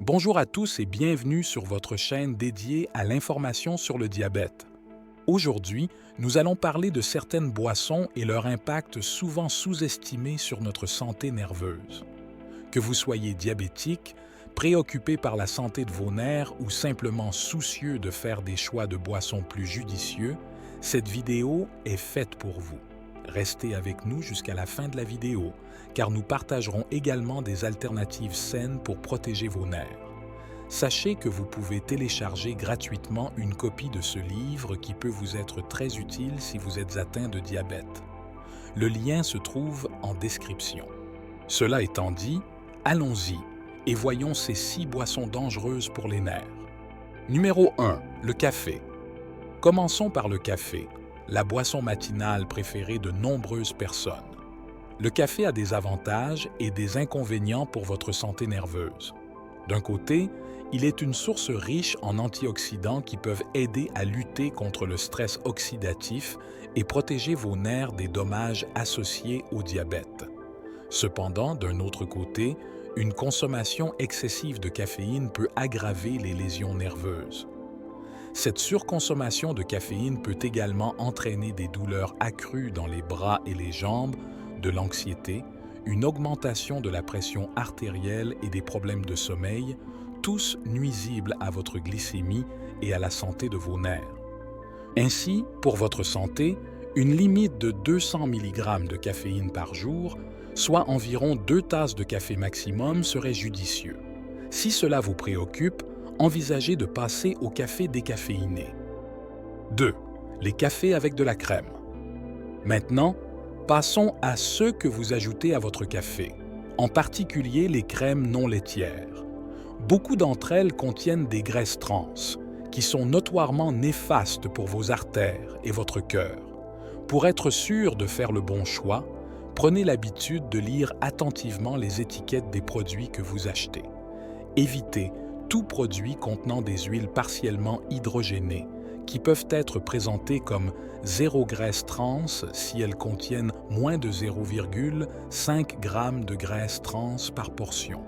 Bonjour à tous et bienvenue sur votre chaîne dédiée à l'information sur le diabète. Aujourd'hui, nous allons parler de certaines boissons et leur impact souvent sous-estimé sur notre santé nerveuse. Que vous soyez diabétique, préoccupé par la santé de vos nerfs ou simplement soucieux de faire des choix de boissons plus judicieux, cette vidéo est faite pour vous. Restez avec nous jusqu'à la fin de la vidéo, car nous partagerons également des alternatives saines pour protéger vos nerfs. Sachez que vous pouvez télécharger gratuitement une copie de ce livre qui peut vous être très utile si vous êtes atteint de diabète. Le lien se trouve en description. Cela étant dit, allons-y et voyons ces 6 boissons dangereuses pour les nerfs. Numéro 1. Le café. Commençons par le café, la boisson matinale préférée de nombreuses personnes. Le café a des avantages et des inconvénients pour votre santé nerveuse. D'un côté, il est une source riche en antioxydants qui peuvent aider à lutter contre le stress oxydatif et protéger vos nerfs des dommages associés au diabète. Cependant, d'un autre côté, une consommation excessive de caféine peut aggraver les lésions nerveuses. Cette surconsommation de caféine peut également entraîner des douleurs accrues dans les bras et les jambes, de l'anxiété, une augmentation de la pression artérielle et des problèmes de sommeil, tous nuisibles à votre glycémie et à la santé de vos nerfs. Ainsi, pour votre santé, une limite de 200 mg de caféine par jour, soit environ 2 tasses de café maximum, serait judicieux. Si cela vous préoccupe, envisagez de passer au café décaféiné. 2. Les cafés avec de la crème. Maintenant, passons à ceux que vous ajoutez à votre café, en particulier les crèmes non laitières. Beaucoup d'entre elles contiennent des graisses trans, qui sont notoirement néfastes pour vos artères et votre cœur. Pour être sûr de faire le bon choix, prenez l'habitude de lire attentivement les étiquettes des produits que vous achetez. Évitez tout produit contenant des huiles partiellement hydrogénées, qui peuvent être présentées comme zéro graisse trans si elles contiennent moins de 0,5 g de graisse trans par portion.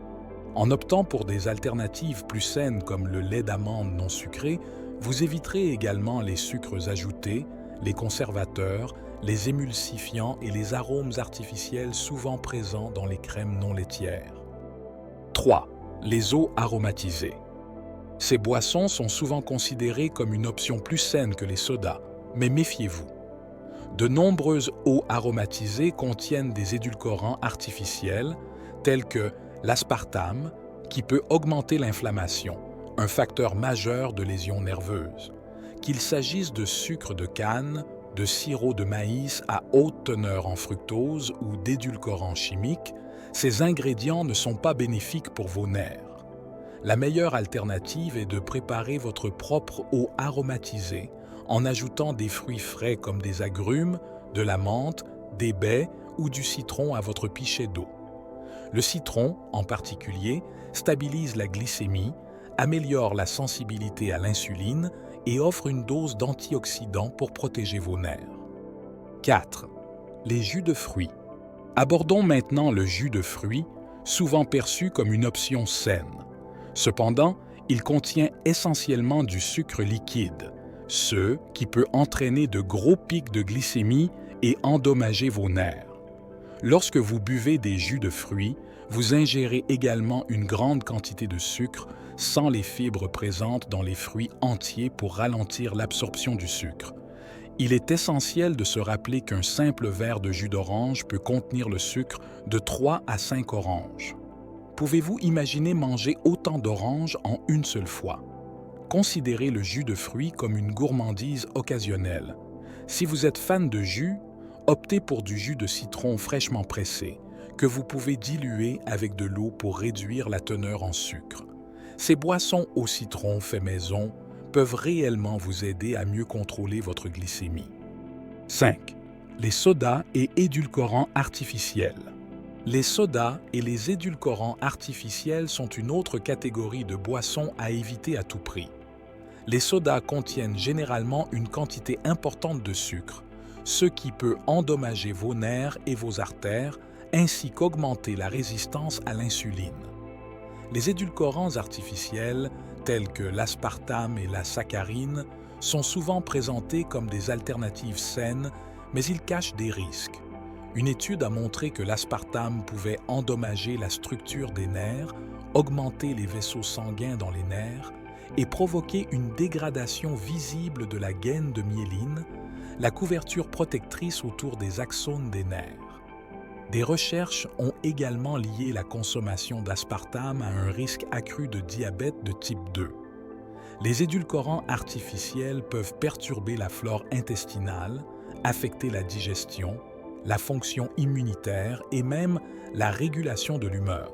En optant pour des alternatives plus saines comme le lait d'amande non sucré, vous éviterez également les sucres ajoutés, les conservateurs, les émulsifiants et les arômes artificiels souvent présents dans les crèmes non laitières. 3. Les eaux aromatisées. Ces boissons sont souvent considérées comme une option plus saine que les sodas, mais méfiez-vous. De nombreuses eaux aromatisées contiennent des édulcorants artificiels tels que l'aspartame, qui peut augmenter l'inflammation, un facteur majeur de lésions nerveuses. Qu'il s'agisse de sucre de canne, de sirop de maïs à haute teneur en fructose ou d'édulcorants chimiques, ces ingrédients ne sont pas bénéfiques pour vos nerfs. La meilleure alternative est de préparer votre propre eau aromatisée en ajoutant des fruits frais comme des agrumes, de la menthe, des baies ou du citron à votre pichet d'eau. Le citron, en particulier, stabilise la glycémie, améliore la sensibilité à l'insuline et offre une dose d'antioxydants pour protéger vos nerfs. 4. Les jus de fruits. Abordons maintenant le jus de fruits, souvent perçu comme une option saine. Cependant, il contient essentiellement du sucre liquide, ce qui peut entraîner de gros pics de glycémie et endommager vos nerfs. Lorsque vous buvez des jus de fruits, vous ingérez également une grande quantité de sucre sans les fibres présentes dans les fruits entiers pour ralentir l'absorption du sucre. Il est essentiel de se rappeler qu'un simple verre de jus d'orange peut contenir le sucre de 3 à 5 oranges. Pouvez-vous imaginer manger autant d'oranges en une seule fois? Considérez le jus de fruits comme une gourmandise occasionnelle. Si vous êtes fan de jus, optez pour du jus de citron fraîchement pressé, que vous pouvez diluer avec de l'eau pour réduire la teneur en sucre. Ces boissons au citron fait maison peuvent réellement vous aider à mieux contrôler votre glycémie. 5. Les sodas et édulcorants artificiels. Les sodas et les édulcorants artificiels sont une autre catégorie de boissons à éviter à tout prix. Les sodas contiennent généralement une quantité importante de sucre, ce qui peut endommager vos nerfs et vos artères, ainsi qu'augmenter la résistance à l'insuline. Les édulcorants artificiels, tels que l'aspartame et la saccharine, sont souvent présentés comme des alternatives saines, mais ils cachent des risques. Une étude a montré que l'aspartame pouvait endommager la structure des nerfs, augmenter les vaisseaux sanguins dans les nerfs et provoquer une dégradation visible de la gaine de myéline, la couverture protectrice autour des axones des nerfs. Des recherches ont également lié la consommation d'aspartame à un risque accru de diabète de type 2. Les édulcorants artificiels peuvent perturber la flore intestinale, affecter la digestion, la fonction immunitaire et même la régulation de l'humeur.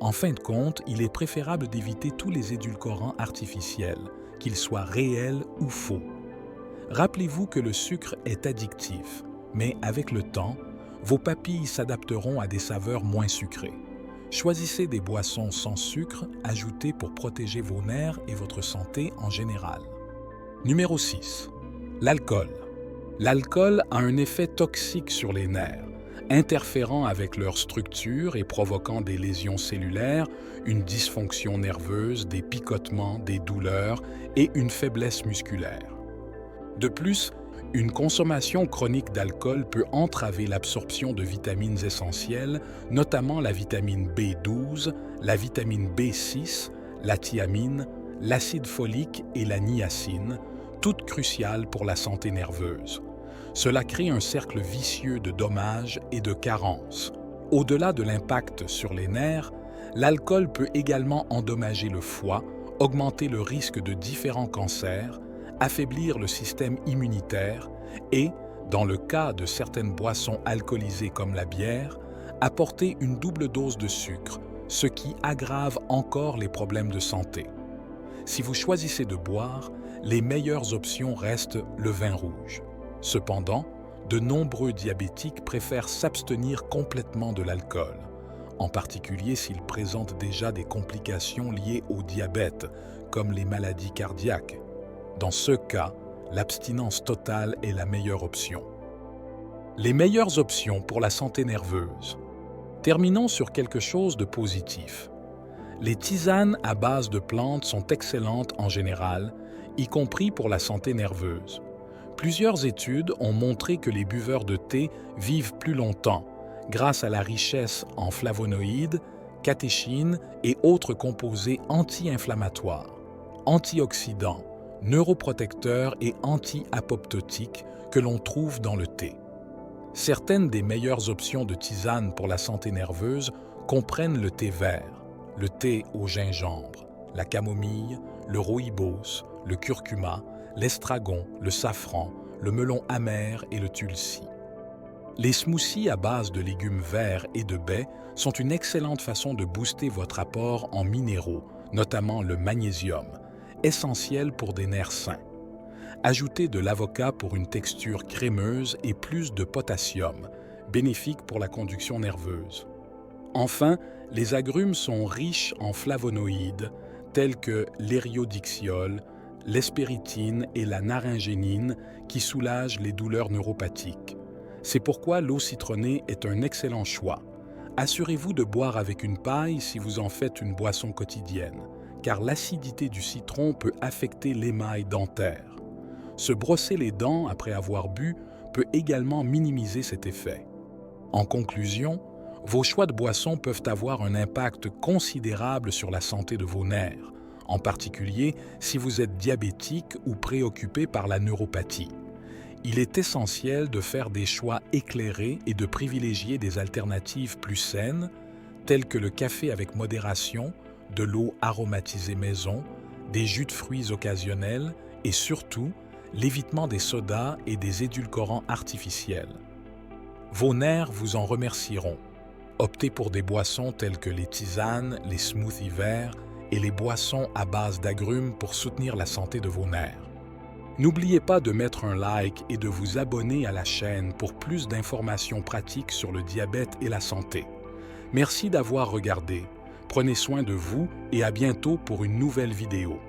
En fin de compte, il est préférable d'éviter tous les édulcorants artificiels, qu'ils soient réels ou faux. Rappelez-vous que le sucre est addictif, mais avec le temps, vos papilles s'adapteront à des saveurs moins sucrées. Choisissez des boissons sans sucre ajoutées pour protéger vos nerfs et votre santé en général. Numéro 6. L'alcool. L'alcool a un effet toxique sur les nerfs, interférant avec leur structure et provoquant des lésions cellulaires, une dysfonction nerveuse, des picotements, des douleurs et une faiblesse musculaire. De plus, une consommation chronique d'alcool peut entraver l'absorption de vitamines essentielles, notamment la vitamine B12, la vitamine B6, la thiamine, l'acide folique et la niacine, toutes cruciales pour la santé nerveuse. Cela crée un cercle vicieux de dommages et de carences. Au-delà de l'impact sur les nerfs, l'alcool peut également endommager le foie, augmenter le risque de différents cancers, affaiblir le système immunitaire et, dans le cas de certaines boissons alcoolisées comme la bière, apporter une double dose de sucre, ce qui aggrave encore les problèmes de santé. Si vous choisissez de boire, les meilleures options restent le vin rouge. Cependant, de nombreux diabétiques préfèrent s'abstenir complètement de l'alcool, en particulier s'ils présentent déjà des complications liées au diabète, comme les maladies cardiaques. Dans ce cas, l'abstinence totale est la meilleure option. Les meilleures options pour la santé nerveuse. Terminons sur quelque chose de positif. Les tisanes à base de plantes sont excellentes en général, y compris pour la santé nerveuse. Plusieurs études ont montré que les buveurs de thé vivent plus longtemps grâce à la richesse en flavonoïdes, catéchines et autres composés anti-inflammatoires, antioxydants, neuroprotecteurs et anti-apoptotiques que l'on trouve dans le thé. Certaines des meilleures options de tisane pour la santé nerveuse comprennent le thé vert, le thé au gingembre, la camomille, le rooibos, le curcuma, l'estragon, le safran, le melon amer et le tulsi. Les smoothies à base de légumes verts et de baies sont une excellente façon de booster votre apport en minéraux, notamment le magnésium, essentiel pour des nerfs sains. Ajoutez de l'avocat pour une texture crémeuse et plus de potassium, bénéfique pour la conduction nerveuse. Enfin, les agrumes sont riches en flavonoïdes tels que l'ériodictyol, l'hespéritine et la naringénine qui soulagent les douleurs neuropathiques. C'est pourquoi l'eau citronnée est un excellent choix. Assurez-vous de boire avec une paille si vous en faites une boisson quotidienne, car l'acidité du citron peut affecter l'émail dentaire. Se brosser les dents après avoir bu peut également minimiser cet effet. En conclusion, vos choix de boissons peuvent avoir un impact considérable sur la santé de vos nerfs, en particulier si vous êtes diabétique ou préoccupé par la neuropathie. Il est essentiel de faire des choix éclairés et de privilégier des alternatives plus saines, telles que le café avec modération, de l'eau aromatisée maison, des jus de fruits occasionnels et surtout, l'évitement des sodas et des édulcorants artificiels. Vos nerfs vous en remercieront. Optez pour des boissons telles que les tisanes, les smoothies verts et les boissons à base d'agrumes pour soutenir la santé de vos nerfs. N'oubliez pas de mettre un like et de vous abonner à la chaîne pour plus d'informations pratiques sur le diabète et la santé. Merci d'avoir regardé. Prenez soin de vous et à bientôt pour une nouvelle vidéo.